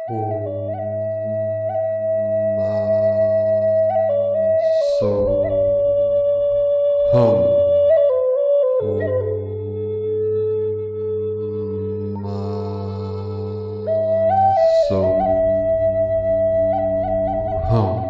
So hum. So hum.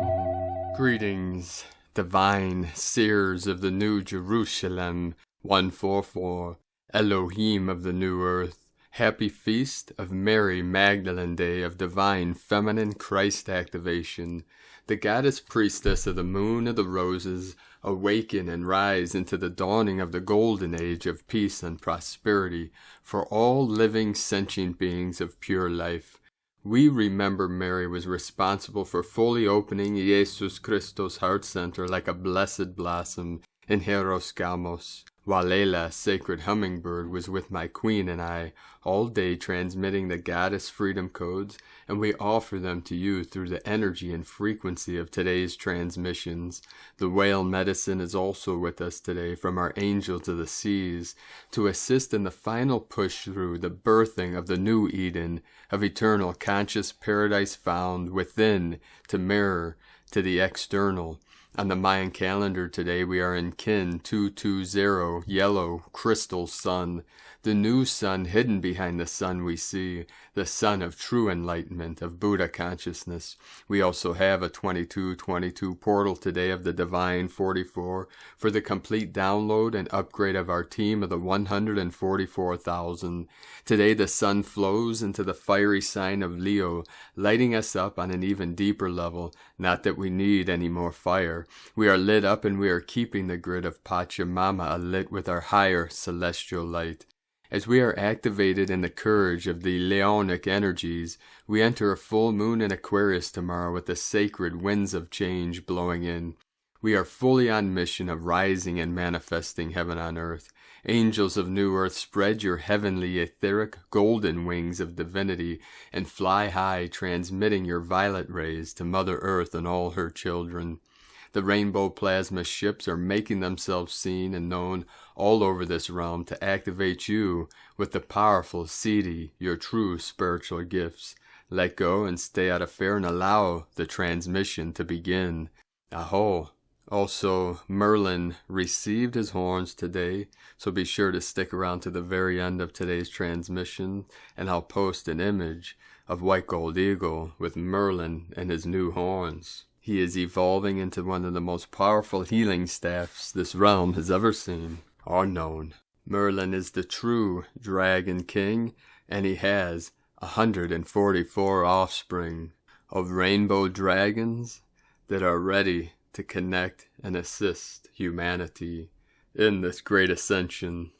Greetings, divine seers of the New Jerusalem 144, Elohim of the New Earth. Happy feast of Mary Magdalene Day of divine feminine Christ activation. The goddess priestess of the moon of the roses, awaken and rise into the dawning of the golden age of peace and prosperity for all living sentient beings of pure life. We remember Mary was responsible for fully opening Jesus Christos heart center like a blessed blossom in Hieros Gamos. Walela, sacred hummingbird, was with my queen and I all day transmitting the goddess freedom codes, and we offer them to you through the energy and frequency of today's transmissions. The whale medicine is also with us today from our angels of the seas to assist in the final push through the birthing of the new Eden of eternal conscious paradise found within to mirror to the external. On the Mayan calendar today we are in Kin 220, yellow, crystal sun, the new sun hidden behind the sun we see, the sun of true enlightenment, of Buddha consciousness. We also have a 2222 portal today of the Divine 44 for the complete download and upgrade of our team of the 144,000. Today the sun flows into the fiery sign of Leo, lighting us up on an even deeper level. Not that we need any more fire. We are lit up and we are keeping the grid of Pachamama alit with our higher celestial light. As we are activated in the courage of the Leonic energies, we enter a full moon in Aquarius tomorrow with the sacred winds of change blowing in. We are fully on mission of rising and manifesting heaven on earth. Angels of New Earth, spread your heavenly etheric golden wings of divinity and fly high, transmitting your violet rays to Mother Earth and all her children. The rainbow plasma ships are making themselves seen and known all over this realm to activate you with the powerful Siddhi, your true spiritual gifts. Let go and stay out of fear and allow the transmission to begin. Aho! Also, Merlin received his horns today, so be sure to stick around to the very end of today's transmission, and I'll post an image of White Gold Eagle with Merlin and his new horns. He is evolving into one of the most powerful healing staffs this realm has ever seen or known. Merlin is the true Dragon King, and he has 144 offspring of rainbow dragons that are ready to connect and assist humanity in this great ascension.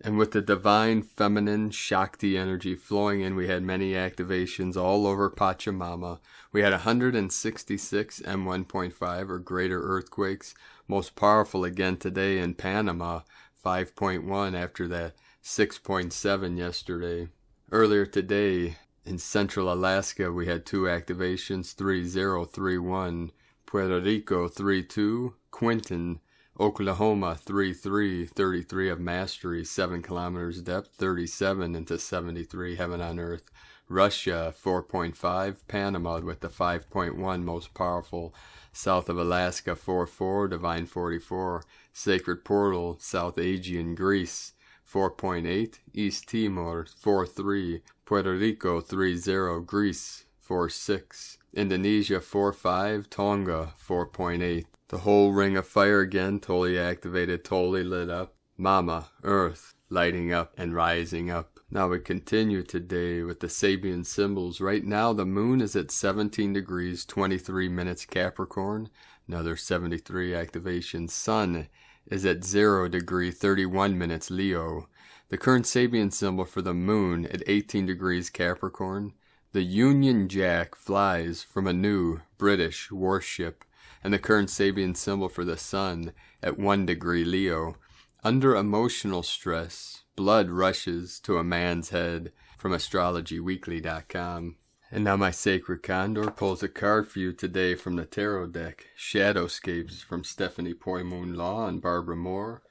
And with the divine feminine Shakti energy flowing in, we had many activations all over Pachamama. We had 166 M1.5 or greater earthquakes, most powerful again today in Panama, 5.1 after that 6.7 yesterday. Earlier today in central Alaska we had 2 activations, 3031, Puerto Rico 32, Quinton, Oklahoma 33, 33 of mastery, 7 kilometers depth, 37 into 73 heaven on earth. Russia 4.5, Panama with the 5.1 most powerful, south of Alaska 4.4, divine 44, sacred portal, South Aegean Greece 4.8, East Timor 4.3, Puerto Rico 3.0, Greece 4.6, Indonesia 4.5, Tonga 4.8. The whole ring of fire again, totally activated, totally lit up. Mama, Earth, lighting up and rising up. Now we continue today with the Sabian symbols. Right now the moon is at 17 degrees, 23 minutes Capricorn. Another 73 activation. Sun is at 0 degree, 31 minutes Leo. The current Sabian symbol for the moon at 18 degrees Capricorn. The Union Jack flies from a new British warship. And the current Sabian symbol for the sun at 1 degree Leo. Under emotional stress, blood rushes to a man's head from astrologyweekly.com. And now my sacred Condor pulls a card for you today from the tarot deck. Shadowscapes from Stephanie Poymoon Law and Barbara Moore.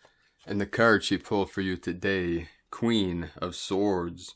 And the card she pulled for you today, Queen of Swords,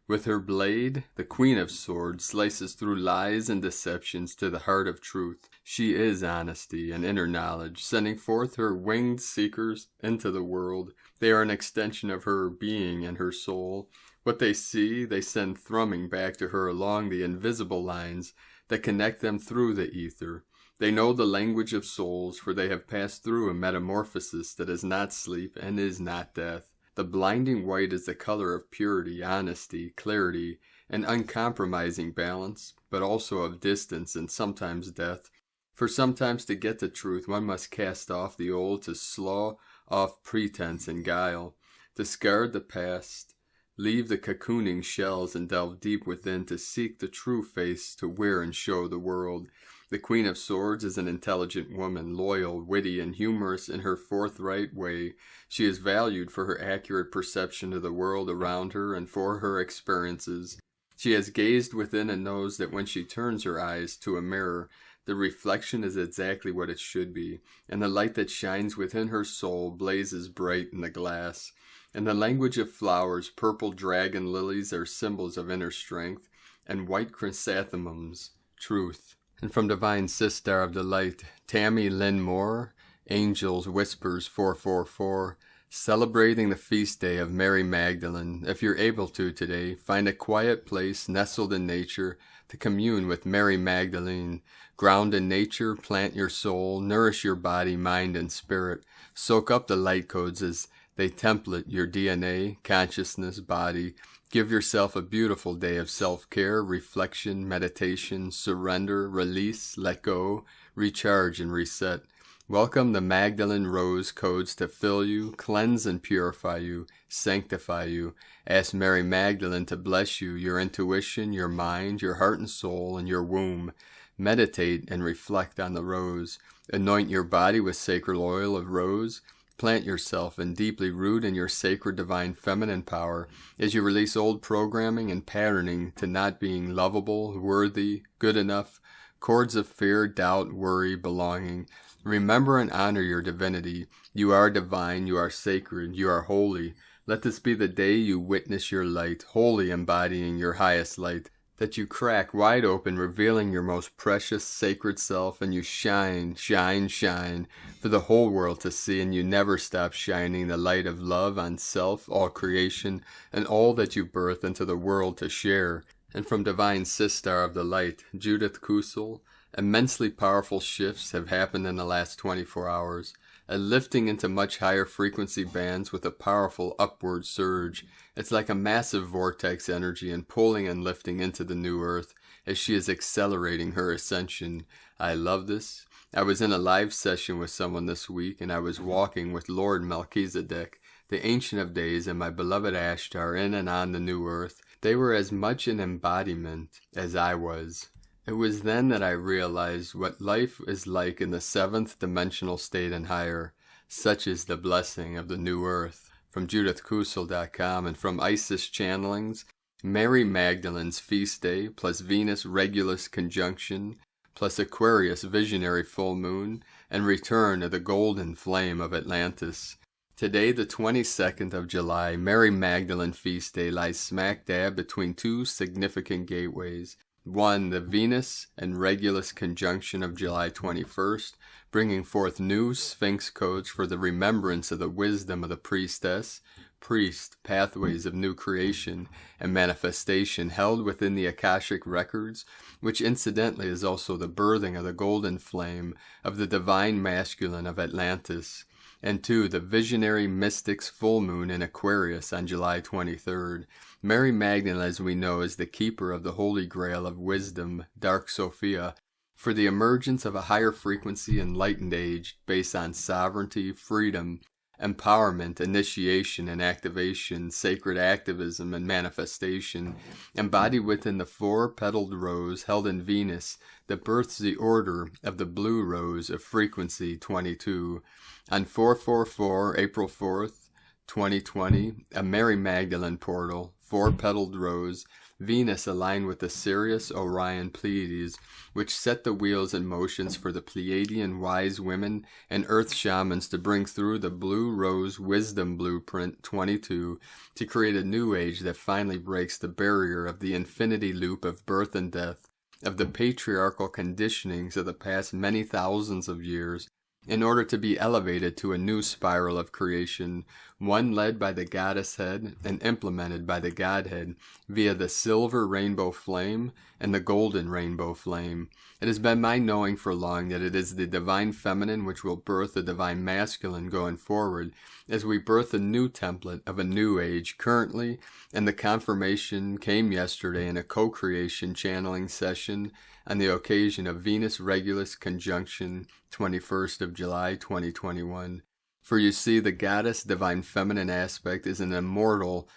With her blade, the Queen of Swords slices through lies and deceptions to the heart of truth. She is honesty and inner knowledge, sending forth her winged seekers into the world. They are an extension of her being and her soul. What they see, they send thrumming back to her along the invisible lines that connect them through the ether. They know the language of souls, for they have passed through a metamorphosis that is not sleep and is not death. The blinding white is the color of purity, honesty, clarity, and uncompromising balance, but also of distance and sometimes death. For sometimes to get the truth, one must cast off the old to slough off pretense and guile, discard the past, leave the cocooning shells and delve deep within to seek the true face to wear and show the world. The Queen of Swords is an intelligent woman, loyal, witty, and humorous in her forthright way. She is valued for her accurate perception of the world around her and for her experiences. She has gazed within and knows that when she turns her eyes to a mirror, the reflection is exactly what it should be, and the light that shines within her soul blazes bright in the glass. In the language of flowers, purple dragon lilies are symbols of inner strength, and white chrysanthemums, truth. And from Divine Sister of the Light, Tammy Lynn Moore, Angels Whispers 444, celebrating the feast day of Mary Magdalene. If you're able to today, find a quiet place nestled in nature to commune with Mary Magdalene. Ground in nature, plant your soul, nourish your body, mind, and spirit. Soak up the light codes as they template your DNA, consciousness, body. Give yourself a beautiful day of self-care, reflection, meditation, surrender, release, let go, recharge, and reset. Welcome the Magdalene Rose codes to fill you, cleanse and purify you, sanctify you. Ask Mary Magdalene to bless you, your intuition, your mind, your heart and soul, and your womb. Meditate and reflect on the rose. Anoint your body with sacred oil of rose. Plant yourself and deeply root in your sacred divine feminine power as you release old programming and patterning to not being lovable, worthy, good enough, cords of fear, doubt, worry, belonging. Remember and honor your divinity. You are divine, you are sacred, you are holy. Let this be the day you witness your light, wholly embodying your highest light, that you crack wide open, revealing your most precious, sacred self, and you shine, shine, shine, for the whole world to see, and you never stop shining the light of love on self, all creation, and all that you birth into the world to share. And from Divine Sister of the Light, Judith Kusel, immensely powerful shifts have happened in the last 24 hours, a lifting into much higher frequency bands with a powerful upward surge. It's like a massive vortex energy and pulling and lifting into the new earth as she is accelerating her ascension. I love this. I was in a live session with someone this week, and I was walking with Lord Melchizedek, the Ancient of Days, and my beloved Ashtar in and on the new earth. They were as much an embodiment as I was. It was then that I realized what life is like in the seventh dimensional state and higher. Such is the blessing of the new earth. From JudithKusel.com and from Isis Channelings, Mary Magdalene's feast day plus Venus Regulus conjunction plus Aquarius visionary full moon and return of the golden flame of Atlantis. Today, the 22nd of July, Mary Magdalene feast day lies smack dab between two significant gateways. One, the Venus and Regulus conjunction of July 21st, bringing forth new Sphinx codes for the remembrance of the wisdom of the Priestess, priest, pathways of new creation and manifestation held within the Akashic records, which incidentally is also the birthing of the golden flame of the divine masculine of Atlantis. And two, the visionary mystics full moon in Aquarius on July 23rd. Mary Magdalene, as we know, is the keeper of the Holy Grail of wisdom, Dark Sophia, for the emergence of a higher frequency enlightened age based on sovereignty, freedom, empowerment, initiation and activation, sacred activism and manifestation, embodied within the four-petaled rose held in Venus that births the order of the blue rose of frequency 22. On 444, April 4th, 2020, a Mary Magdalene portal, four-petaled rose, Venus aligned with the Sirius, Orion, Pleiades, which set the wheels in motions for the Pleiadian wise women and earth shamans to bring through the Blue Rose Wisdom Blueprint 22 to create a new age that finally breaks the barrier of the infinity loop of birth and death, of the patriarchal conditionings of the past many thousands of years, in order to be elevated to a new spiral of creation, one led by the goddess head and implemented by the godhead via the silver rainbow flame and the golden rainbow flame. It has been my knowing for long that it is the divine feminine which will birth the divine masculine going forward, as we birth a new template of a new age currently, and the confirmation came yesterday in a co-creation channeling session on the occasion of Venus Regulus conjunction 21st of July 2021. For you see, the goddess divine feminine aspect is an immortal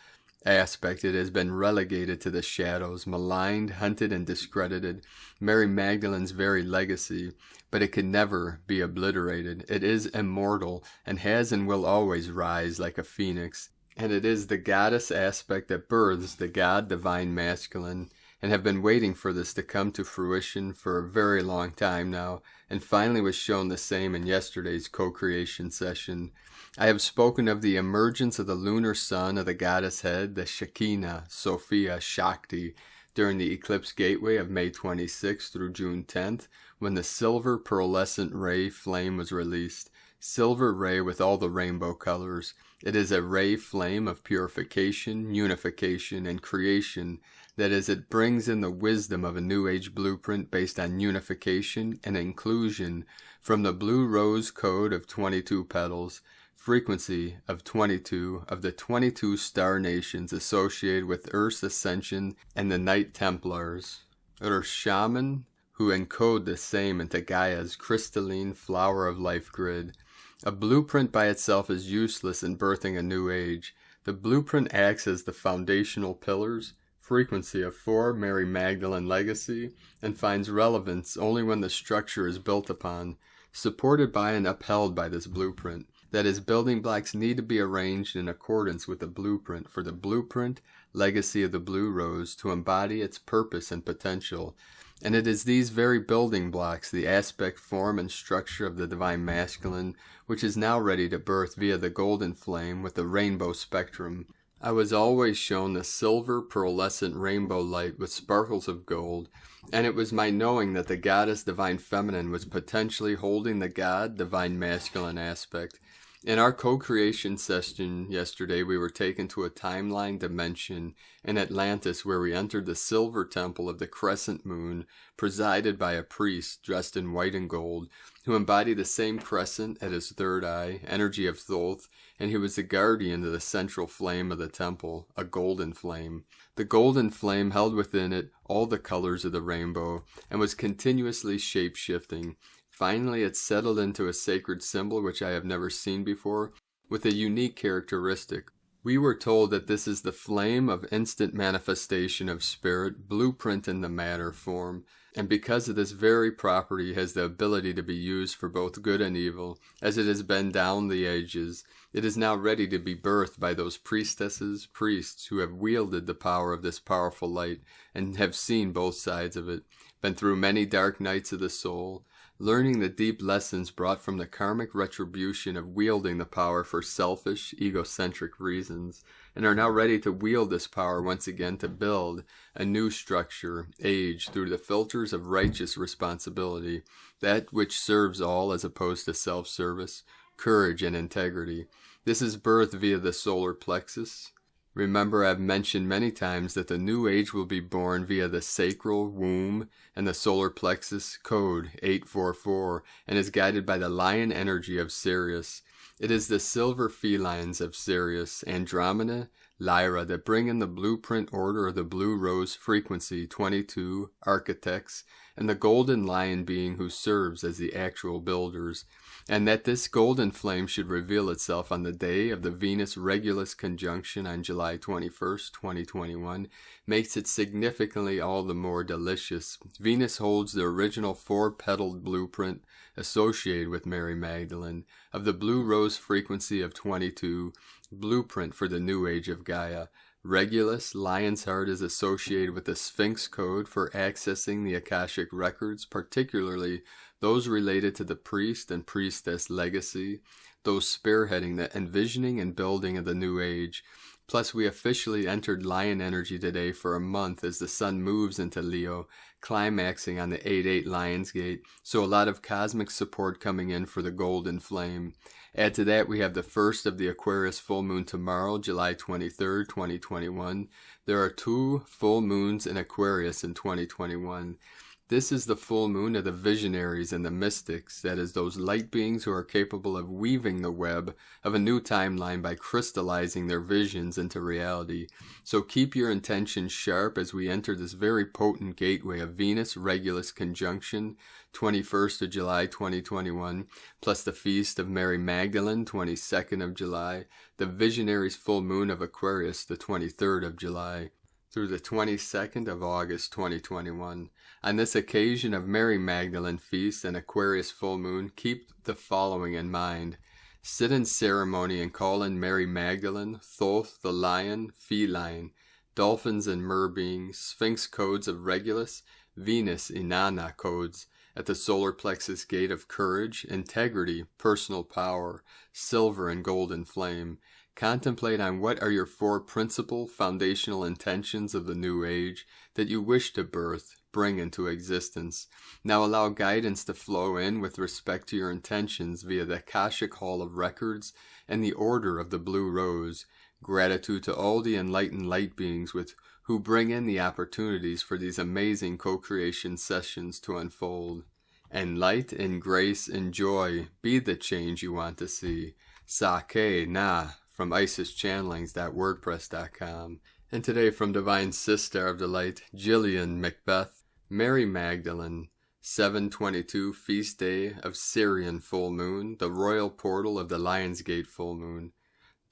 aspect. It has been relegated to the shadows, maligned, hunted, and discredited, Mary Magdalene's very legacy, but it can never be obliterated. It is immortal and has and will always rise like a phoenix, and it is the goddess aspect that births the god divine masculine, and have been waiting for this to come to fruition for a very long time now, and finally was shown the same in yesterday's co-creation session. I have spoken of the emergence of the lunar sun of the goddess head, the Shekinah, Sophia, Shakti, during the eclipse gateway of May 26th through June 10th, when the silver pearlescent ray flame was released. Silver ray with all the rainbow colors. It is a ray flame of purification, unification, and creation. That is, it brings in the wisdom of a New Age blueprint based on unification and inclusion from the blue rose code of 22 petals, frequency of 22 of the 22 star nations associated with Earth's Ascension and the Knight Templars, or Shaman, who encode the same into Gaia's crystalline flower of life grid. A blueprint by itself is useless in birthing a new age. The blueprint acts as the foundational pillars, frequency of 4 Mary Magdalene legacy, and finds relevance only when the structure is built upon, supported by and upheld by this blueprint. That is, building blocks need to be arranged in accordance with the blueprint for the blueprint legacy of the blue rose to embody its purpose and potential. And it is these very building blocks, the aspect, form, and structure of the divine masculine, which is now ready to birth via the golden flame with the rainbow spectrum. I was always shown the silver pearlescent rainbow light with sparkles of gold, and it was my knowing that the goddess divine feminine was potentially holding the god divine masculine aspect. In our co-creation session yesterday, we were taken to a timeline dimension in Atlantis where we entered the silver temple of the crescent moon, presided by a priest dressed in white and gold, who embodied the same crescent at his third eye, energy of Thoth, and he was the guardian of the central flame of the temple, a golden flame. The golden flame held within it all the colors of the rainbow, and was continuously shape-shifting. Finally, it settled into a sacred symbol which I have never seen before, with a unique characteristic. We were told that this is the flame of instant manifestation of spirit, blueprint in the matter form, and because of this very property has the ability to be used for both good and evil, as it has been down the ages. It is now ready to be birthed by those priestesses, priests, who have wielded the power of this powerful light, and have seen both sides of it, been through many dark nights of the soul, learning the deep lessons brought from the karmic retribution of wielding the power for selfish, egocentric reasons, and are now ready to wield this power once again to build a new structure, age, through the filters of righteous responsibility, that which serves all as opposed to self-service, courage, and integrity. This is birthed via the solar plexus. Remember, I've mentioned many times that the new age will be born via the sacral womb and the solar plexus code 844 and is guided by the lion energy of Sirius. It is the silver felines of Sirius, Andromeda, Lyra, that bring in the blueprint order of the blue rose frequency 22 architects, and the golden lion being who serves as the actual builders, and that this golden flame should reveal itself on the day of the Venus Regulus conjunction on July 21st, 2021, makes it significantly all the more delicious. Venus holds the original 4-petaled blueprint associated with Mary Magdalene of the blue rose frequency of 22, blueprint for the new age of Gaia, Regulus, lion's heart, is associated with the Sphinx code for accessing the Akashic records, particularly those related to the priest and priestess legacy, those spearheading the envisioning and building of the new age. Plus, we officially entered lion energy today for a month as the sun moves into Leo, climaxing on the 8-8 Lion's Gate, so a lot of cosmic support coming in for the golden flame. Add to that, we have the first of the Aquarius full moon tomorrow, July 23rd, 2021. There are 2 full moons in Aquarius in 2021. This is the full moon of the visionaries and the mystics, that is, those light beings who are capable of weaving the web of a new timeline by crystallizing their visions into reality. So keep your intentions sharp as we enter this very potent gateway of Venus-Regulus conjunction, 21st of July 2021, plus the feast of Mary Magdalene, 22nd of July, the visionaries full moon of Aquarius, the 23rd of July, through the 22nd of August 2021. On this occasion of Mary Magdalene feast and Aquarius full moon, keep the following in mind. Sit in ceremony and call in Mary Magdalene, Thoth the lion, feline, dolphins and mer beings, Sphinx codes of Regulus, Venus Inanna codes, at the solar plexus gate of courage, integrity, personal power, silver and golden flame. Contemplate on what are your 4 principal foundational intentions of the new age that you wish to bring into existence. Now allow guidance to flow in with respect to your intentions via the Akashic Hall of Records and the Order of the Blue Rose. Gratitude to all the enlightened light beings who bring in the opportunities for these amazing co-creation sessions to unfold. And light and grace and joy be the change you want to see. Sake Na from IsisChannelings.wordpress.com. And today from Divine Sister of the Light, Jillian Macbeth, Mary Magdalene, 7/22 Feast Day of Syrian Full Moon, the Royal Portal of the Lion's Gate Full Moon.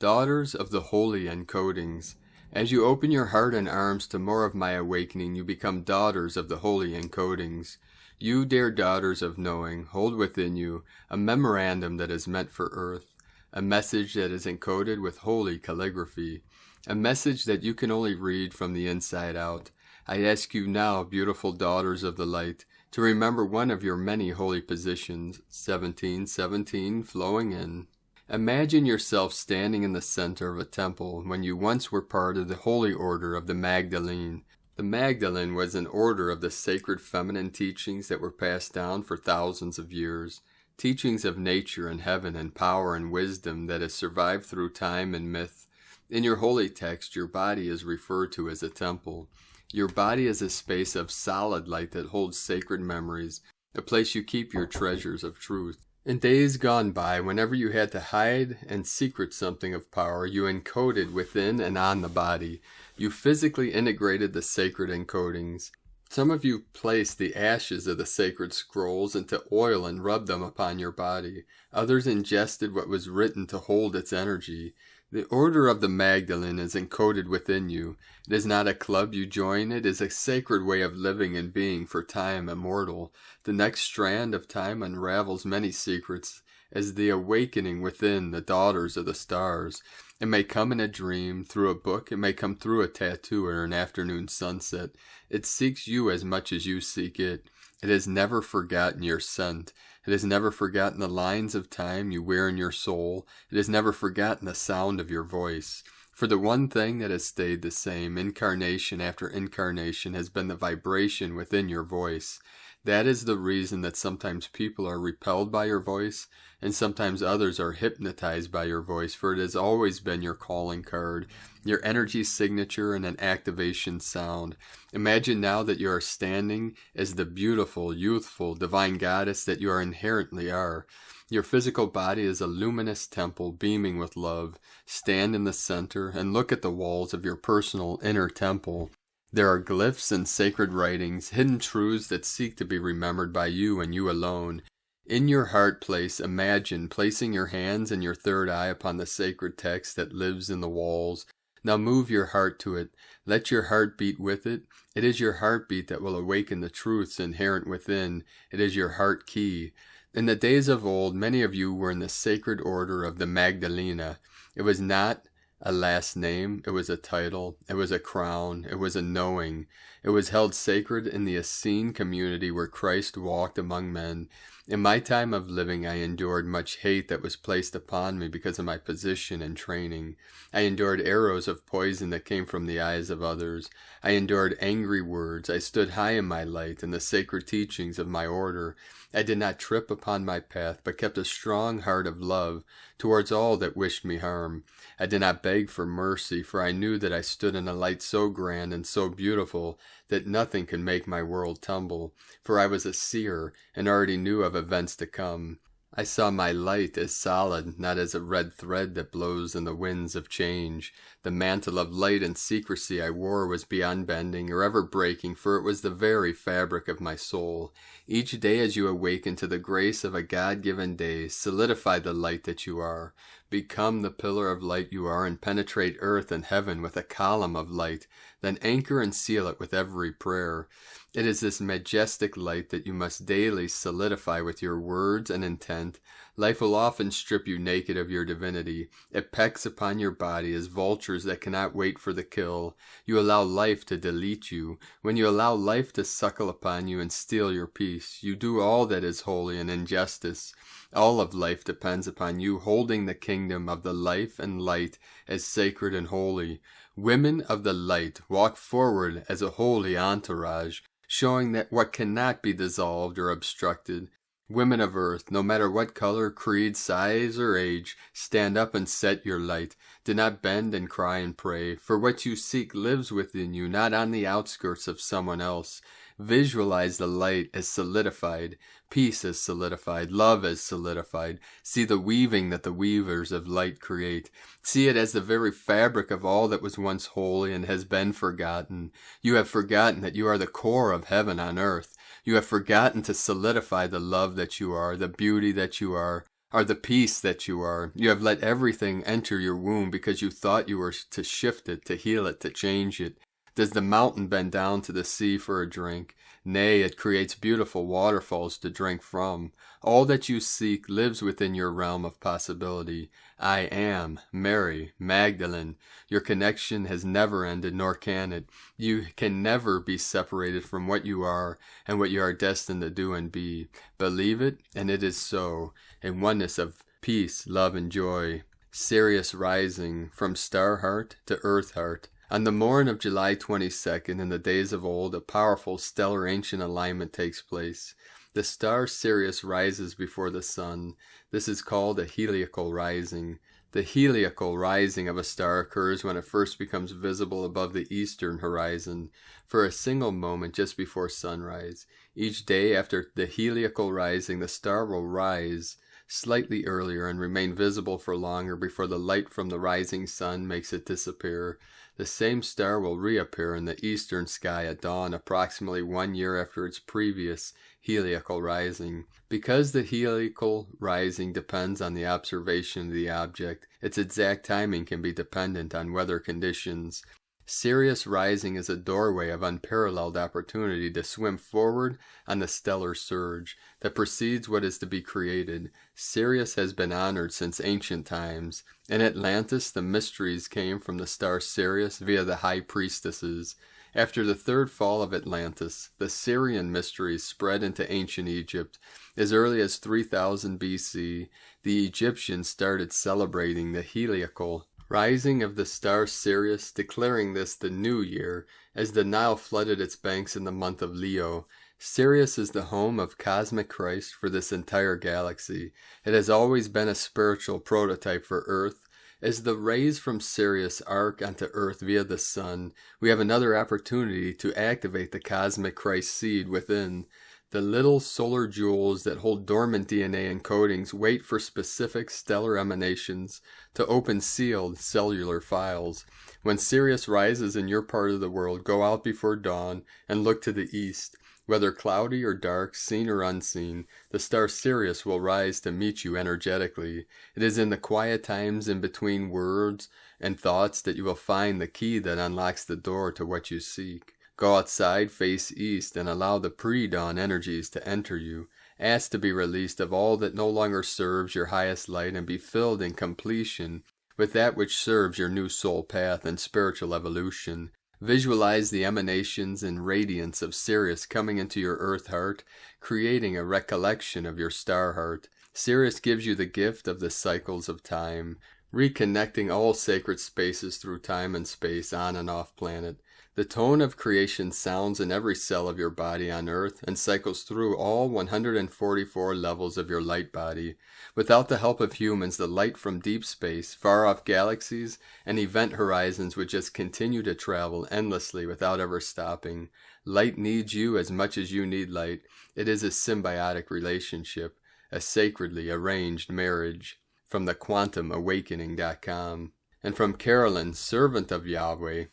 Daughters of the Holy Encodings, as you open your heart and arms to more of my awakening, you become daughters of the Holy Encodings. You, dear daughters of knowing, hold within you a memorandum that is meant for Earth, a message that is encoded with holy calligraphy, a message that you can only read from the inside out. I ask you now, beautiful daughters of the light, to remember one of your many holy positions, 1717, flowing in. Imagine yourself standing in the center of a temple when you once were part of the holy order of the Magdalene. The Magdalene was an order of the sacred feminine teachings that were passed down for thousands of years. Teachings of nature and heaven and power and wisdom that has survived through time and myth. In your holy text, your body is referred to as a temple. Your body is a space of solid light that holds sacred memories, a place you keep your treasures of truth. In days gone by, whenever you had to hide and secret something of power, you encoded within and on the body. You physically integrated the sacred encodings. Some of you placed the ashes of the sacred scrolls into oil and rubbed them upon your body. Others ingested what was written to hold its energy. The Order of the Magdalene is encoded within you. It is not a club you join. It is a sacred way of living and being for time immortal. The next strand of time unravels many secrets as the awakening within the daughters of the stars. It may come in a dream, through a book. It may come through a tattoo or an afternoon sunset. It seeks you as much as you seek it. It has never forgotten your scent. It has never forgotten the lines of time you wear in your soul. It has never forgotten the sound of your voice. For the one thing that has stayed the same, incarnation after incarnation, has been the vibration within your voice. That is the reason that sometimes people are repelled by your voice, and sometimes others are hypnotized by your voice, for it has always been your calling card, your energy signature, and an activation sound. Imagine now that you are standing as the beautiful, youthful, divine goddess that you inherently are. Your physical body is a luminous temple beaming with love. Stand in the center and look at the walls of your personal inner temple. There are glyphs and sacred writings, hidden truths that seek to be remembered by you and you alone. In your heart place, imagine placing your hands and your third eye upon the sacred text that lives in the walls. Now move your heart to it. Let your heart beat with it. It is your heartbeat that will awaken the truths inherent within. It is your heart key. In the days of old, many of you were in the sacred order of the Magdalena. It was not a last name, it was a title, it was a crown, it was a knowing. It was held sacred in the Essene community where Christ walked among men. In my time of living, I endured much hate that was placed upon me because of my position and training. I endured arrows of poison that came from the eyes of others. I endured angry words. I stood high in my light and the sacred teachings of my order. I did not trip upon my path, but kept a strong heart of love towards all that wished me harm. I did not beg for mercy, for I knew that I stood in a light so grand and so beautiful that nothing could make my world tumble, for I was a seer and already knew of events to come. I saw my light as solid, not as a red thread that blows in the winds of change. The mantle of light and secrecy I wore was beyond bending or ever breaking, for it was the very fabric of my soul. Each day as you awaken to the grace of a God-given day, solidify the light that you are. Become the pillar of light you are and penetrate earth and heaven with a column of light. Then anchor and seal it with every prayer. It is this majestic light that you must daily solidify with your words and intent. Life will often strip you naked of your divinity. It pecks upon your body as vultures that cannot wait for the kill. You allow life to delete you. When you allow life to suckle upon you and steal your peace, you do all that is holy and injustice. All of life depends upon you holding the kingdom of the life and light as sacred and holy. Women of the light walk forward as a holy entourage, showing that what cannot be dissolved or obstructed. Women of earth, no matter what color, creed, size, or age, stand up and set your light. Do not bend and cry and pray, for what you seek lives within you, not on the outskirts of someone else. Visualize the light as solidified, peace as solidified, love as solidified. See the weaving that the weavers of light create. See it as the very fabric of all that was once holy and has been forgotten. You have forgotten that you are the core of heaven on earth. You have forgotten to solidify the love that you are, the beauty that you are the peace that you are. You have let everything enter your womb because you thought you were to shift it, to heal it, to change it. Does the mountain bend down to the sea for a drink? Nay, it creates beautiful waterfalls to drink from. All that you seek lives within your realm of possibility. I am Mary, Magdalene. Your connection has never ended, nor can it. You can never be separated from what you are and what you are destined to do and be. Believe it, and it is so. In oneness of peace, love, and joy. Sirius rising from star heart to earth heart. On the morn of July 22nd, in the days of old, a powerful stellar ancient alignment takes place. The star Sirius rises before the sun. This is called a heliacal rising. The heliacal rising of a star occurs when it first becomes visible above the eastern horizon, for a single moment just before sunrise. Each day after the heliacal rising, the star will rise slightly earlier and remain visible for longer before the light from the rising sun makes it disappear. The same star will reappear in the eastern sky at dawn approximately 1 year after its previous heliacal rising. Because the heliacal rising depends on the observation of the object, its exact timing can be dependent on weather conditions. Sirius rising is a doorway of unparalleled opportunity to swim forward on the stellar surge that precedes what is to be created. Sirius has been honored since ancient times. In Atlantis, the mysteries came from the star Sirius via the high priestesses. After the third fall of Atlantis, the Syrian mysteries spread into ancient Egypt. As early as 3000 BC, the Egyptians started celebrating the heliacal rising of the star Sirius, declaring this the new year, as the Nile flooded its banks in the month of Leo. Sirius is the home of cosmic Christ for this entire galaxy. It has always been a spiritual prototype for Earth. As the rays from Sirius arc onto Earth via the sun, we have another opportunity to activate the cosmic Christ seed within. The little solar jewels that hold dormant DNA encodings wait for specific stellar emanations to open sealed cellular files. When Sirius rises in your part of the world, go out before dawn and look to the east. Whether cloudy or dark, seen or unseen, the star Sirius will rise to meet you energetically. It is in the quiet times in between words and thoughts that you will find the key that unlocks the door to what you seek. Go outside, face east, and allow the pre-dawn energies to enter you. Ask to be released of all that no longer serves your highest light and be filled in completion with that which serves your new soul path and spiritual evolution. Visualize the emanations and radiance of Sirius coming into your earth heart, creating a recollection of your star heart. Sirius gives you the gift of the cycles of time, reconnecting all sacred spaces through time and space on and off planet. The tone of creation sounds in every cell of your body on Earth and cycles through all 144 levels of your light body. Without the help of humans, the light from deep space, far-off galaxies, and event horizons would just continue to travel endlessly without ever stopping. Light needs you as much as you need light. It is a symbiotic relationship, a sacredly arranged marriage. From the quantumawakening.com. And from Carolyn, servant of Yahweh.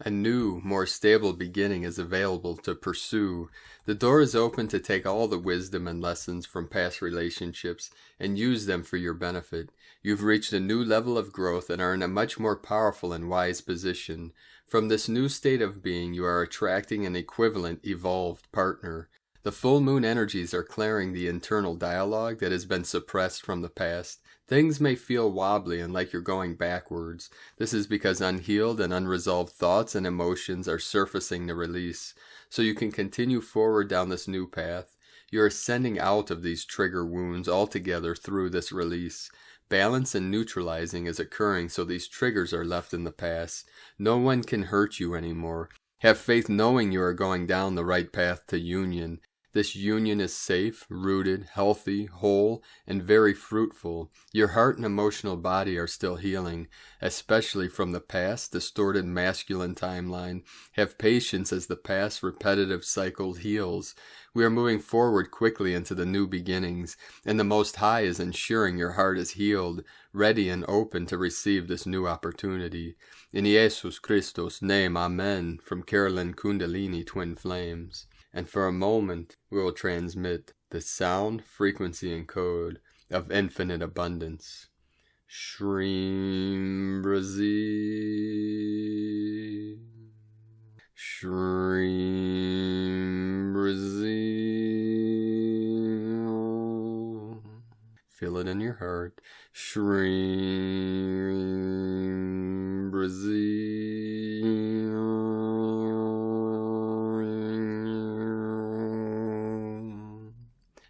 A new, more stable beginning is available to pursue. The door is open to take all the wisdom and lessons from past relationships and use them for your benefit. You've reached a new level of growth and are in a much more powerful and wise position. From this new state of being, you are attracting an equivalent, evolved partner. The full moon energies are clearing the internal dialogue that has been suppressed from the past. Things may feel wobbly and like you're going backwards. This is because unhealed and unresolved thoughts and emotions are surfacing to release. So you can continue forward down this new path. You're ascending out of these trigger wounds altogether through this release. Balance and neutralizing is occurring, so these triggers are left in the past. No one can hurt you anymore. Have faith knowing you are going down the right path to union. This union is safe, rooted, healthy, whole, and very fruitful. Your heart and emotional body are still healing, especially from the past, distorted masculine timeline. Have patience as the past repetitive cycle heals. We are moving forward quickly into the new beginnings, and the Most High is ensuring your heart is healed, ready and open to receive this new opportunity. In Jesus Christus' name, Amen, from Carolyn Kundalini Twin Flames. And for a moment, we will transmit the sound, frequency, and code of infinite abundance. Shreem Brazil. Shreem Brazil. Feel it in your heart. Shreem Brazil.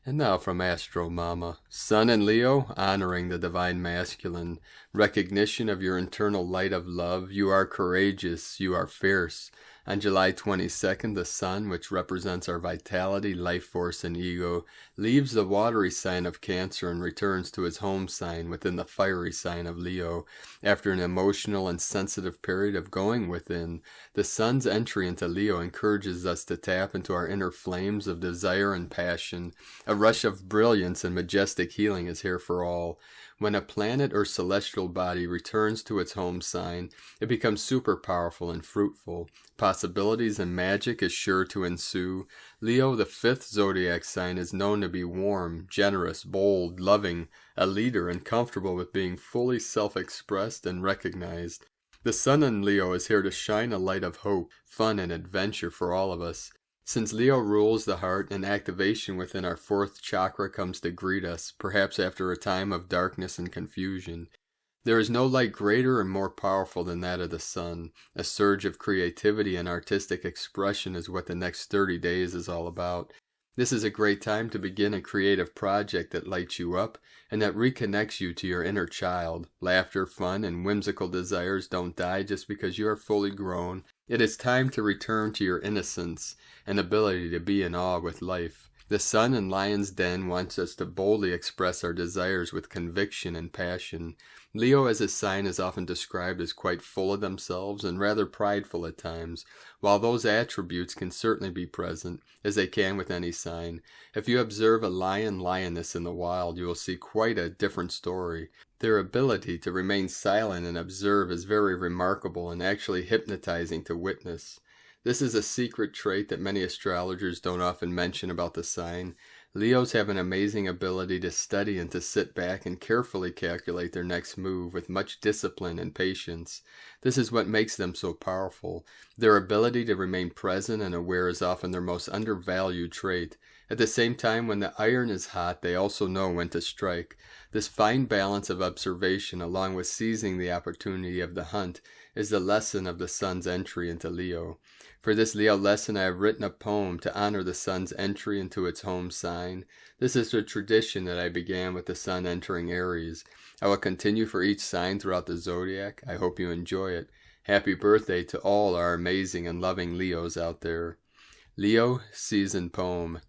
And now from Astro Mama, Sun and Leo, honoring the Divine Masculine, recognition of your internal light of love. You are courageous, you are fierce. On July 22nd, the Sun, which represents our vitality, life force, and ego, leaves the watery sign of Cancer and returns to his home sign within the fiery sign of Leo. After an emotional and sensitive period of going within, the Sun's entry into Leo encourages us to tap into our inner flames of desire and passion. A rush of brilliance and majestic healing is here for all. When a planet or celestial body returns to its home sign, it becomes super powerful and fruitful. Possibilities and magic is sure to ensue. Leo, the fifth zodiac sign, is known to be warm, generous, bold, loving, a leader, and comfortable with being fully self-expressed and recognized. The Sun in Leo is here to shine a light of hope, fun, and adventure for all of us. Since Leo rules the heart, an activation within our fourth chakra comes to greet us, perhaps after a time of darkness and confusion. There is no light greater and more powerful than that of the Sun. A surge of creativity and artistic expression is what the next 30 days is all about. This is a great time to begin a creative project that lights you up and that reconnects you to your inner child. Laughter, fun, and whimsical desires don't die just because you are fully grown. It is time to return to your innocence and ability to be in awe with life. The Sun in Lion's Den wants us to boldly express our desires with conviction and passion. Leo as a sign is often described as quite full of themselves and rather prideful at times. While those attributes can certainly be present, as they can with any sign, if you observe a lion-lioness in the wild, you will see quite a different story. Their ability to remain silent and observe is very remarkable and actually hypnotizing to witness. This is a secret trait that many astrologers don't often mention about the sign. Leos have an amazing ability to study and to sit back and carefully calculate their next move with much discipline and patience. This is what makes them so powerful. Their ability to remain present and aware is often their most undervalued trait. At the same time, when the iron is hot, they also know when to strike. This fine balance of observation, along with seizing the opportunity of the hunt, is the lesson of the sun's entry into Leo. For this Leo lesson, I have written a poem to honor the sun's entry into its home sign. This is a tradition that I began with the sun entering Aries. I will continue for each sign throughout the zodiac. I hope you enjoy it. Happy birthday to all our amazing and loving Leos out there. Leo Season Poem.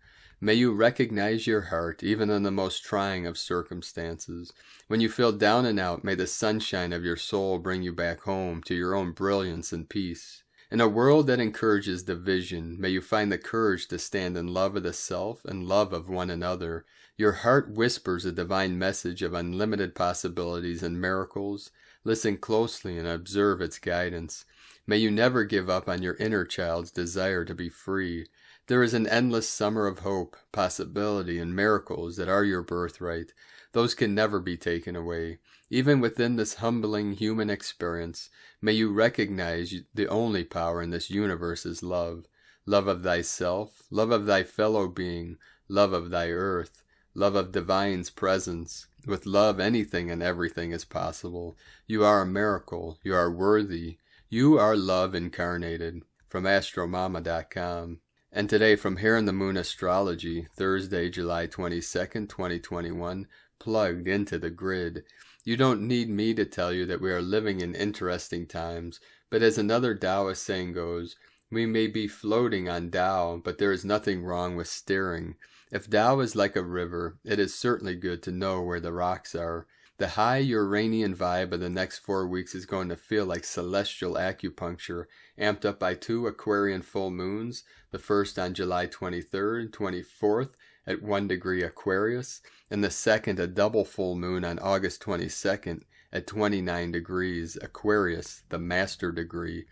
May you recognize your heart even in the most trying of circumstances. When you feel down and out, may the sunshine of your soul bring you back home to your own brilliance and peace. In a world that encourages division, may you find the courage to stand in love of the self and love of one another. Your heart whispers a divine message of unlimited possibilities and miracles. Listen closely and observe its guidance. May you never give up on your inner child's desire to be free. There is an endless summer of hope, possibility, and miracles that are your birthright. Those can never be taken away. Even within this humbling human experience, may you recognize the only power in this universe is love. Love of thyself, love of thy fellow being, love of thy earth, love of divine's presence. With love, anything and everything is possible. You are a miracle. You are worthy. You are love incarnated. From astromama.com. And today from Here in the Moon Astrology, Thursday, July 22nd, 2021, plugged into the grid. You don't need me to tell you that we are living in interesting times, but as another Taoist saying goes, we may be floating on Tao, but there is nothing wrong with steering. If Tao is like a river, it is certainly good to know where the rocks are. The high Uranian vibe of the next 4 weeks is going to feel like celestial acupuncture, amped up by 2 Aquarian full moons, the first on July 23rd and 24th at 1 degree Aquarius, and the second a double full moon on August 22nd at 29 degrees Aquarius, the master degree.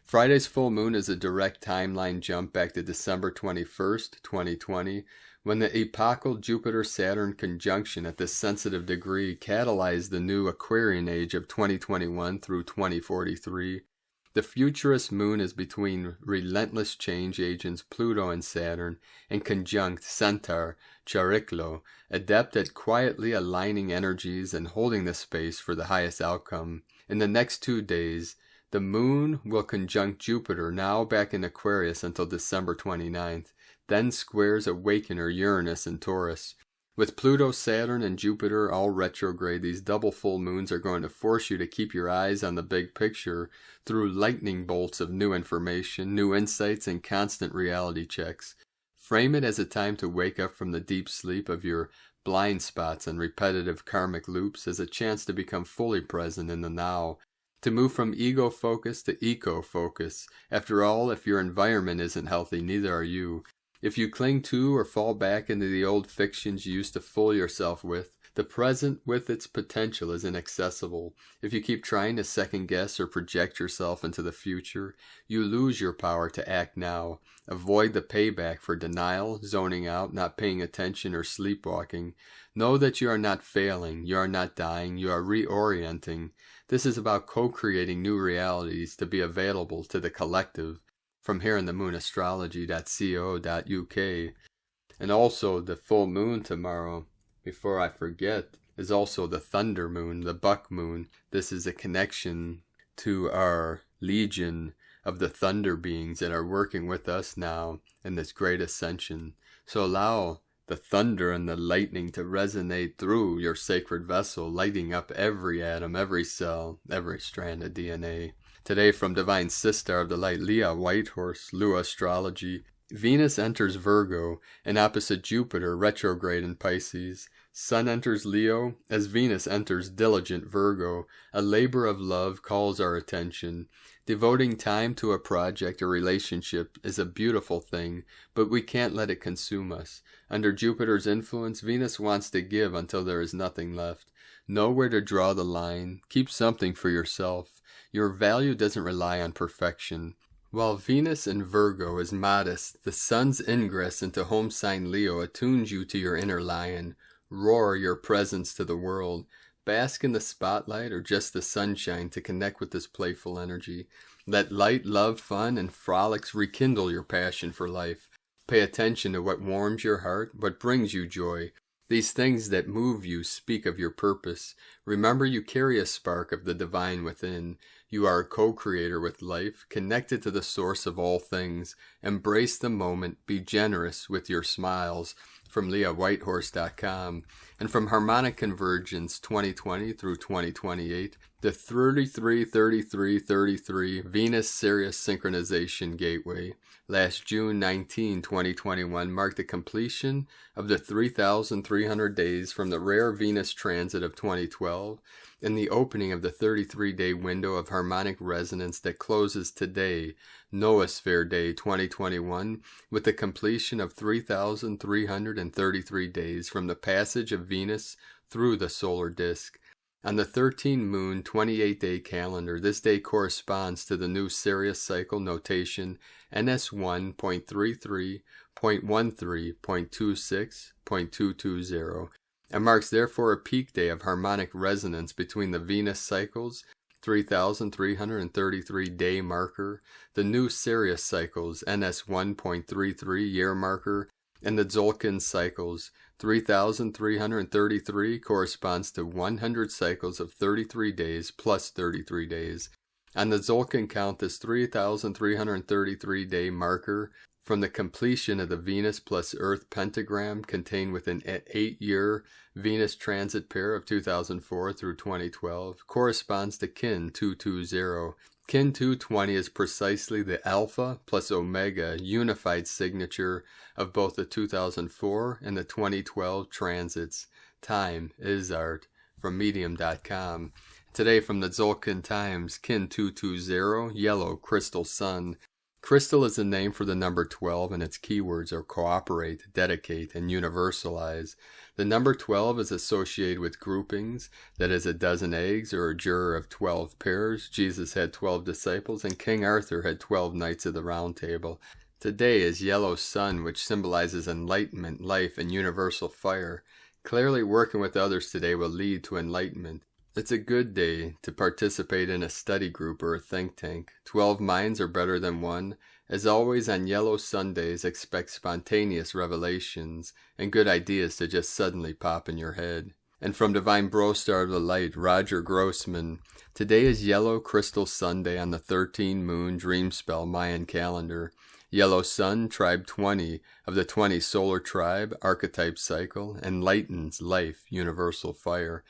Friday's full moon is a direct timeline jump back to December 21st, 2020, when the epochal Jupiter-Saturn conjunction at this sensitive degree catalyzed the new Aquarian age of 2021 through 2043. The futurist moon is between relentless change agents Pluto and Saturn, and conjunct Centaur, Chariklo, adept at quietly aligning energies and holding the space for the highest outcome. In the next 2 days, the moon will conjunct Jupiter, now back in Aquarius until December 29th, then squares Awakener Uranus in Taurus. With Pluto, Saturn, and Jupiter all retrograde, these double full moons are going to force you to keep your eyes on the big picture through lightning bolts of new information, new insights, and constant reality checks. Frame it as a time to wake up from the deep sleep of your blind spots and repetitive karmic loops, as a chance to become fully present in the now, to move from ego focus to eco focus. After all, if your environment isn't healthy, neither are you. If you cling to or fall back into the old fictions you used to fool yourself with, the present with its potential is inaccessible. If you keep trying to second guess or project yourself into the future, you lose your power to act now. Avoid the payback for denial, zoning out, not paying attention, or sleepwalking. Know that you are not failing, you are not dying, you are reorienting. This is about co-creating new realities to be available to the collective. From Here in the Moon Astrology.co.uk. And also the full moon tomorrow, before I forget, is also the thunder moon, the buck moon. This is a connection to our legion of the thunder beings that are working with us now in this great ascension. So allow the thunder and the lightning to resonate through your sacred vessel, lighting up every atom, every cell, every strand of DNA. Today from Divine Sister of the Light, Leah Whitehorse, Lua Astrology. Venus enters Virgo, and opposite Jupiter, retrograde in Pisces. Sun enters Leo, as Venus enters diligent Virgo. A labor of love calls our attention. Devoting time to a project or relationship is a beautiful thing, but we can't let it consume us. Under Jupiter's influence, Venus wants to give until there is nothing left. Know where to draw the line. Keep something for yourself. Your value doesn't rely on perfection. While Venus in Virgo is modest, the sun's ingress into home sign Leo attunes you to your inner lion. Roar your presence to the world. Bask in the spotlight or just the sunshine to connect with this playful energy. Let light, love, fun, and frolics rekindle your passion for life. Pay attention to what warms your heart, what brings you joy. These things that move you speak of your purpose. Remember, you carry a spark of the divine within. You are a co-creator with life, connected to the source of all things. Embrace the moment. Be generous with your smiles. From LeahWhitehorse.com. And from Harmonic Convergence 2020 through 2028, the 33-33-33 Venus-Sirius Synchronization Gateway. Last June 19, 2021 marked the completion of the 3,300 days from the rare Venus transit of 2012 and the opening of the 33-day window of harmonic resonance that closes today, Noosphere Day 2021, with the completion of 3,333 days from the passage of Venus through the solar disk. On the 13-moon 28-day calendar, this day corresponds to the new Sirius cycle notation NS1.33.13.26.220, and marks therefore a peak day of harmonic resonance between the Venus cycles, 3,333 day marker, the new Sirius cycles, NS1.33 year marker, and the Tzolk'in cycles. 3,333 corresponds to 100 cycles of 33 days plus 33 days. On the Tzolk'in count, this 3,333 day marker from the completion of the Venus plus Earth pentagram contained within an 8-year Venus transit pair of 2004 through 2012 corresponds to Kin 220. Kin 220 is precisely the Alpha plus Omega unified signature of both the 2004 and the 2012 transits. Time is art. From Medium.com. Today from the Tzolk'in Times, Kin 220, Yellow Crystal Sun. Crystal is the name for the number 12, and its keywords are cooperate, dedicate, and universalize. The number 12 is associated with groupings, that is a dozen eggs or a juror of 12 pairs. Jesus had 12 disciples, and King Arthur had 12 knights of the Round Table. Today is Yellow Sun, which symbolizes enlightenment, life, and universal fire. Clearly working with others today will lead to enlightenment. It's a good day to participate in a study group or a think tank. 12 minds are better than one. As always, on Yellow Sundays, expect spontaneous revelations and good ideas to just suddenly pop in your head. And from Divine Bro Star of the Light, Roger Grossman, today is Yellow Crystal Sunday on the 13-moon dream spell Mayan calendar. Yellow Sun, Tribe 20 of the 20 Solar Tribe Archetype Cycle, enlightens life, universal fire.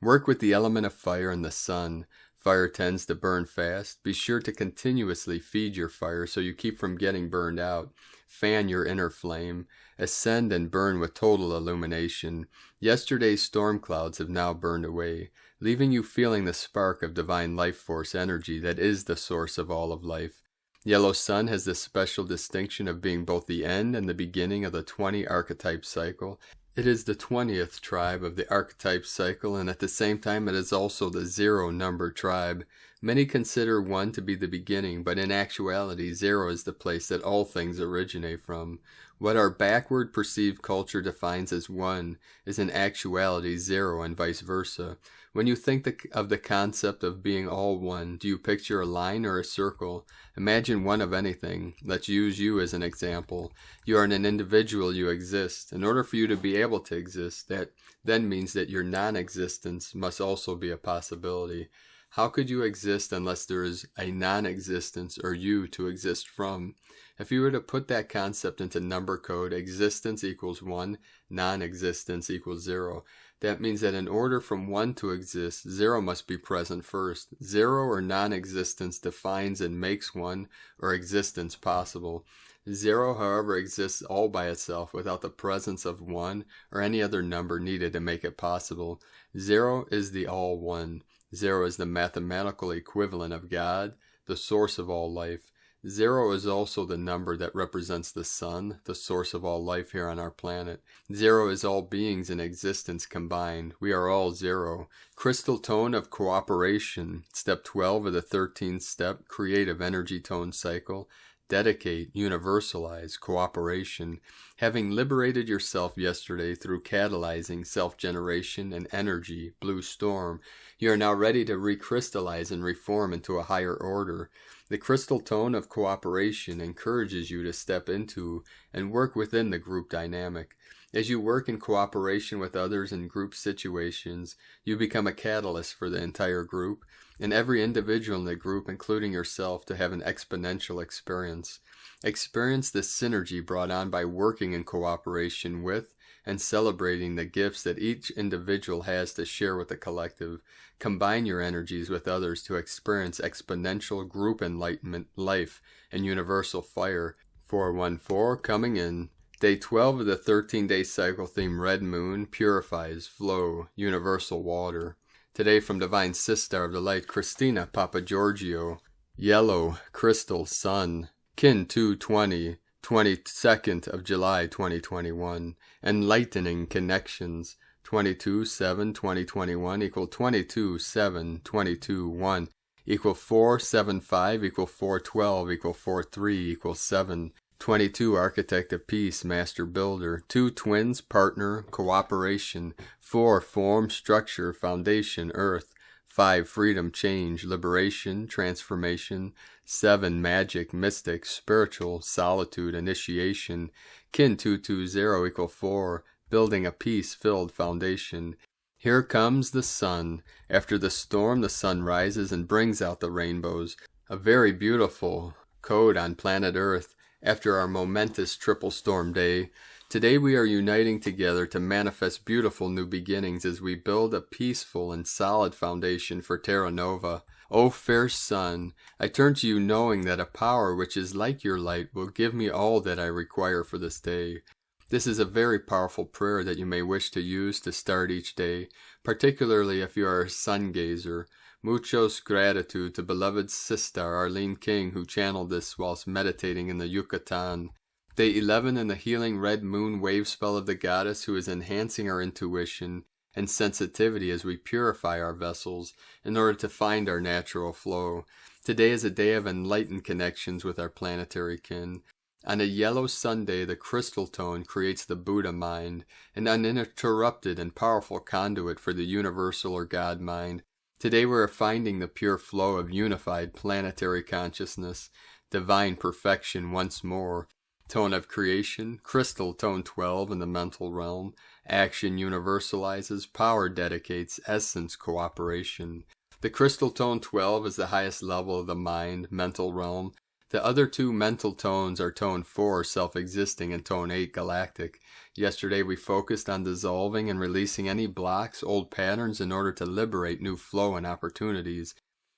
Work with the element of fire and the sun. Fire tends to burn fast. Be sure to continuously feed your fire so you keep from getting burned out. Fan your inner flame. Ascend and burn with total illumination. Yesterday's storm clouds have now burned away, leaving you feeling the spark of divine life force energy that is the source of all of life. Yellow Sun has the special distinction of being both the end and the beginning of the 20 archetype cycle. It is the 20th tribe of the archetype cycle, and at the same time it is also the 0 number tribe. Many consider 1 to be the beginning, but in actuality 0 is the place that all things originate from. What our backward perceived culture defines as 1 is in actuality 0 and vice versa. When you think of the concept of being all one, do you picture a line or a circle? Imagine one of anything. Let's use you as an example. You are an individual, you exist. In order for you to be able to exist, that then means that your non-existence must also be a possibility. How could you exist unless there is a non-existence or you to exist from? If you were to put that concept into number code, existence equals 1, non-existence equals 0. That means that in order from 1 to exist, 0 must be present first. 0 or non-existence defines and makes 1 or existence possible. 0, however, exists all by itself without the presence of 1 or any other number needed to make it possible. 0 is the all one. 0 is the mathematical equivalent of God, the source of all life. 0 is also the number that represents the sun, the source of all life here on our planet. 0 is all beings in existence combined. We are all 0. Crystal tone of cooperation, step 12 of the 13th step, creative energy tone cycle. dedicate, universalize, cooperation. Having liberated yourself yesterday through catalyzing self-generation and energy, blue storm, you are now ready to recrystallize and reform into a higher order. The crystal tone of cooperation encourages you to step into and work within the group dynamic. As you work in cooperation with others in group situations, you become a catalyst for the entire group, and every individual in the group, including yourself, to have an exponential experience. Experience the synergy brought on by working in cooperation with and celebrating the gifts that each individual has to share with the collective. Combine your energies with others to experience exponential group enlightenment, life, and universal fire. 414 coming in. Day 12 of the 13-day cycle theme Red Moon purifies, flow, universal water. Today from Divine Sister of the Light, Christina Papa Giorgio. Yellow, crystal, sun. Kin 220, 22nd of July 2021. Enlightening connections. 22-7-2021 equal 22-7-22-1 equal 4-7-5 equal 4-12 equal 4-3 equal 7. 22 Architect of Peace, Master Builder. 2 Twins, Partner, Cooperation. 4 Form, Structure, Foundation, Earth. 5 Freedom, Change, Liberation, Transformation. 7 Magic, Mystic, Spiritual, Solitude, Initiation. Kin 220 equal 4 Building a peace-filled foundation. Here comes the sun. After the storm, the sun rises and brings out the rainbows. A very beautiful code on planet Earth. After our momentous triple storm day, today we are uniting together to manifest beautiful new beginnings as we build a peaceful and solid foundation for Terra Nova. O fair sun, I turn to you knowing that a power which is like your light will give me all that I require for this day. This is a very powerful prayer that you may wish to use to start each day, particularly if you are a sun gazer. Muchos gratitude to beloved Sister Arlene King, who channeled this whilst meditating in the Yucatan. Day 11 in the healing red moon wave spell of the goddess, who is enhancing our intuition and sensitivity as we purify our vessels in order to find our natural flow. Today is a day of enlightened connections with our planetary kin. On a yellow Sunday, the crystal tone creates the Buddha mind, an uninterrupted and powerful conduit for the universal or God mind. Today we are finding the pure flow of unified planetary consciousness, divine perfection once more. Tone of creation, crystal tone 12 in the mental realm. Action universalizes, power dedicates, essence cooperation. The crystal tone 12 is the highest level of the mind, mental realm. The other 2 mental tones are tone 4, self-existing, and tone 8, galactic. Yesterday we focused on dissolving and releasing any blocks, old patterns in order to liberate new flow and opportunities.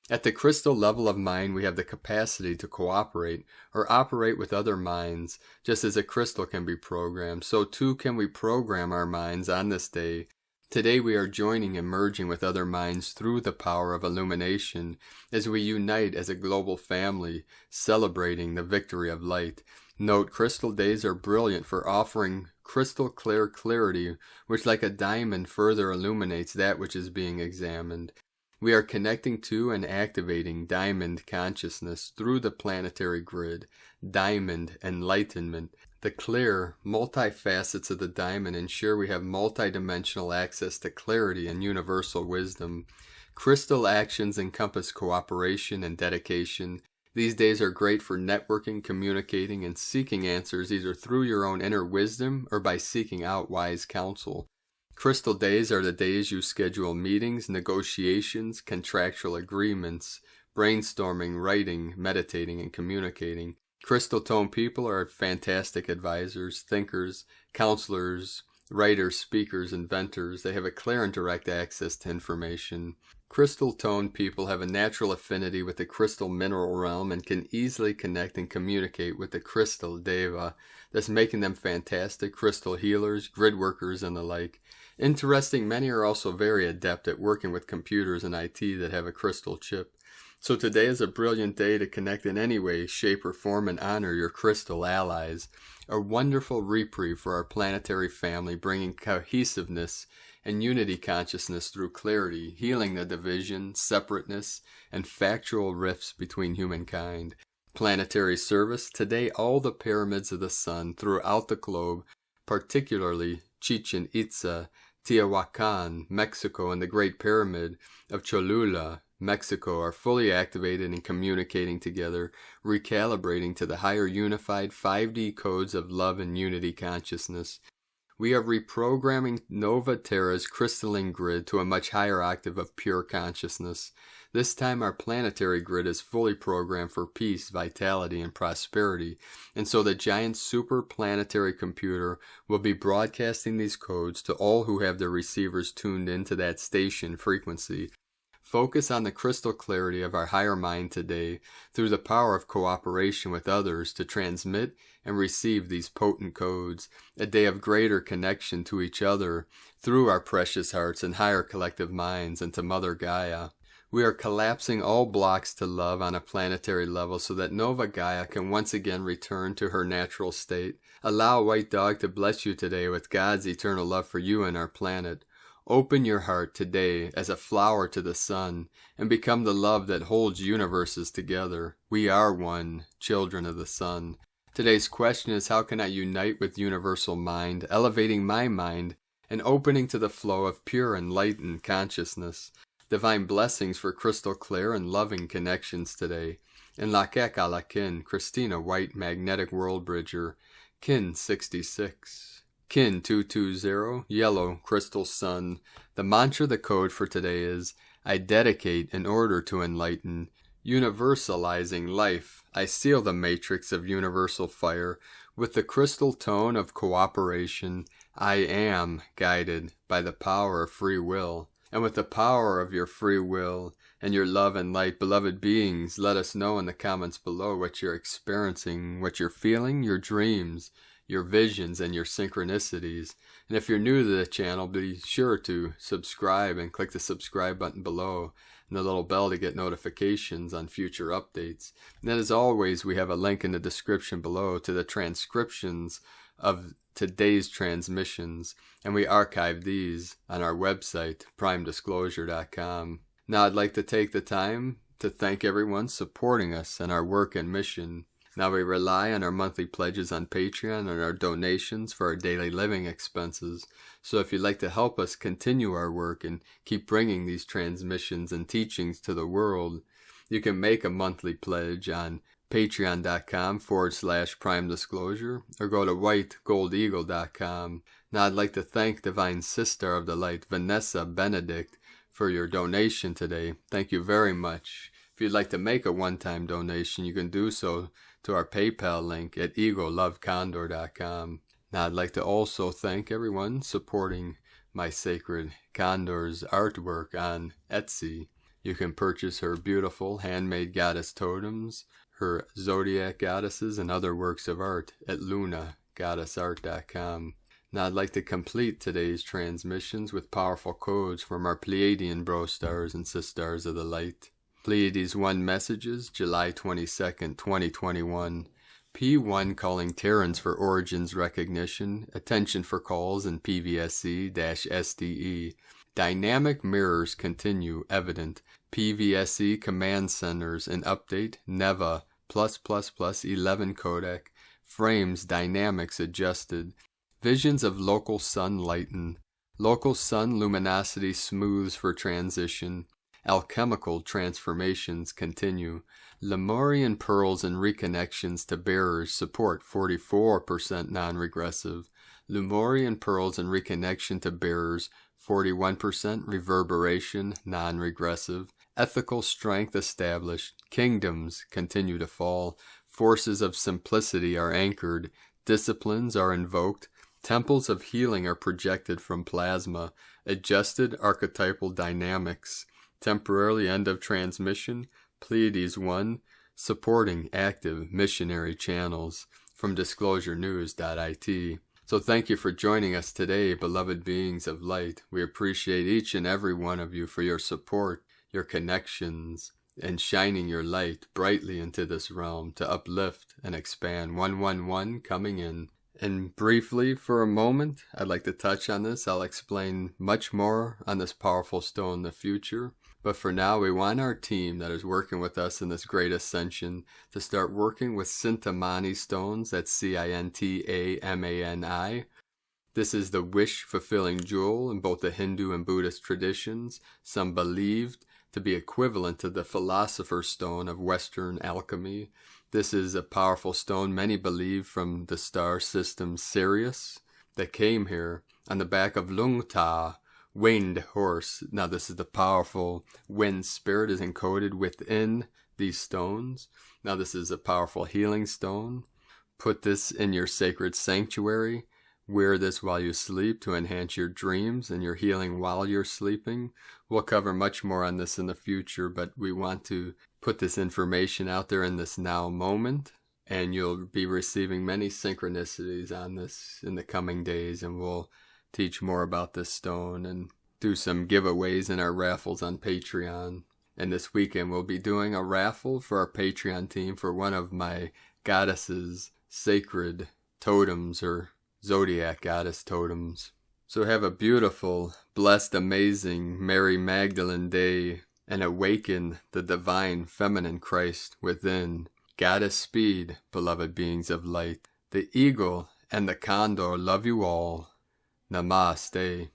At the crystal level of mind, we have the capacity to cooperate or operate with other minds. Just as a crystal can be programmed, so too can we program our minds on this day. Today we are joining and merging with other minds through the power of illumination as we unite as a global family, celebrating the victory of light. Note, crystal days are brilliant for offering crystal clear clarity, which like a diamond further illuminates that which is being examined. We are connecting to and activating diamond consciousness through the planetary grid. Diamond enlightenment. The clear, multi-facets of the diamond ensure we have multi-dimensional access to clarity and universal wisdom. Crystal actions encompass cooperation and dedication. These days are great for networking, communicating, and seeking answers either through your own inner wisdom or by seeking out wise counsel. Crystal days are the days you schedule meetings, negotiations, contractual agreements, brainstorming, writing, meditating, and communicating. Crystal tone people are fantastic advisors, thinkers, counselors, writers, speakers, inventors. They have a clear and direct access to information. Crystal tone people have a natural affinity with the crystal mineral realm and can easily connect and communicate with the crystal deva, thus making them fantastic crystal healers, grid workers, and the like. Interesting, many are also very adept at working with computers and IT that have a crystal chip. So today is a brilliant day to connect in any way, shape, or form and honor your crystal allies. A wonderful reprieve for our planetary family, bringing cohesiveness and unity consciousness through clarity, healing the division, separateness, and factual rifts between humankind. Planetary service. Today, all the pyramids of the sun throughout the globe, particularly Chichen Itza, Teotihuacan, Mexico, and the Great Pyramid of Cholula, Mexico, are fully activated and communicating together, recalibrating to the higher unified 5D codes of love and unity consciousness. We are reprogramming Nova Terra's crystalline grid to a much higher octave of pure consciousness. This time our planetary grid is fully programmed for peace, vitality, and prosperity, and so the giant super-planetary computer will be broadcasting these codes to all who have their receivers tuned into that station frequency. Focus on the crystal clarity of our higher mind today through the power of cooperation with others to transmit and receive these potent codes, a day of greater connection to each other through our precious hearts and higher collective minds and to Mother Gaia. We are collapsing all blocks to love on a planetary level so that Nova Gaia can once again return to her natural state. Allow White Dog to bless you today with God's eternal love for you and our planet. Open your heart today as a flower to the sun and become the love that holds universes together. We are one, children of the sun. Today's question is, how can I unite with universal mind, elevating my mind and opening to the flow of pure enlightened consciousness? Divine blessings for crystal clear and loving connections today. In Lakek Alakin, Christina White, Magnetic World Bridger, Kin 66. Kin 220, Yellow Crystal Sun. The mantra, the code for today is, I dedicate in order to enlighten. Universalizing life, I seal the matrix of universal fire with the crystal tone of cooperation. I am guided by the power of free will. And with the power of your free will and your love and light, beloved beings, let us know in the comments below what you're experiencing, what you're feeling, your dreams, your visions, and your synchronicities. And if you're new to the channel, be sure to subscribe and click the subscribe button below and the little bell to get notifications on future updates. And then, as always, we have a link in the description below to the transcriptions of today's transmissions, and we archive these on our website, primedisclosure.com. Now I'd like to take the time to thank everyone supporting us in our work and mission. Now we rely on our monthly pledges on Patreon and our donations for our daily living expenses. So if you'd like to help us continue our work and keep bringing these transmissions and teachings to the world, you can make a monthly pledge on patreon.com/primedisclosure or go to whitegoldeagle.com. Now I'd like to thank Divine Sister of the Light, Vanessa Benedict, for your donation today. Thank you very much. If you'd like to make a one-time donation, you can do so to our PayPal link at egolovecondor.com. Now I'd like to also thank everyone supporting my sacred Condor's artwork on Etsy. You can purchase her beautiful handmade goddess totems, her zodiac goddesses, and other works of art at lunagoddessart.com. Now I'd like to complete today's transmissions with powerful codes from our Pleiadian bro stars and sisters of the light. Pleiades 1 messages, July 22nd, 2021. P1 calling Terrans for origins recognition, attention for calls in PVSC-SDE. Dynamic mirrors continue evident. PVSC command centers and update NEVA +++11 codec. Frames dynamics adjusted. Visions of local sun lighten. Local sun luminosity smooths for transition. Alchemical transformations continue. Lemurian pearls and reconnections to bearers support 44% non-regressive. Lemurian pearls and reconnection to bearers 41% reverberation non-regressive. Ethical strength established. Kingdoms continue to fall. Forces of simplicity are anchored. Disciplines are invoked. Temples of healing are projected from plasma. Adjusted archetypal dynamics. Temporarily end of transmission. Pleiades 1. Supporting active missionary channels from disclosurenews.it. So thank you for joining us today, beloved beings of light. We appreciate each and every one of you for your support, your connections, and shining your light brightly into this realm to uplift and expand. 111 coming in. And briefly, for a moment, I'd like to touch on this. I'll explain much more on this powerful stone in the future. But for now, we want our team that is working with us in this great ascension to start working with Cintamani stones. That's Cintamani. This is the wish-fulfilling jewel in both the Hindu and Buddhist traditions. Some believed to be equivalent to the Philosopher's Stone of Western alchemy. This is a powerful stone, many believe, from the star system Sirius, that came here on the back of Lungta, winged horse. Now this is the powerful wind spirit is encoded within these stones. Now this is a powerful healing stone. Put this in your sacred sanctuary. Wear this while you sleep to enhance your dreams and your healing while you're sleeping. We'll cover much more on this in the future, but we want to put this information out there in this now moment. And you'll be receiving many synchronicities on this in the coming days, and we'll teach more about this stone and do some giveaways in our raffles on Patreon. And this weekend we'll be doing a raffle for our Patreon team for one of my goddesses' sacred totems, or zodiac goddess totems. So have a beautiful, blessed, amazing Mary Magdalene day, and awaken the divine feminine Christ within. Goddess speed, beloved beings of light. The eagle and the condor love you all. Namaste.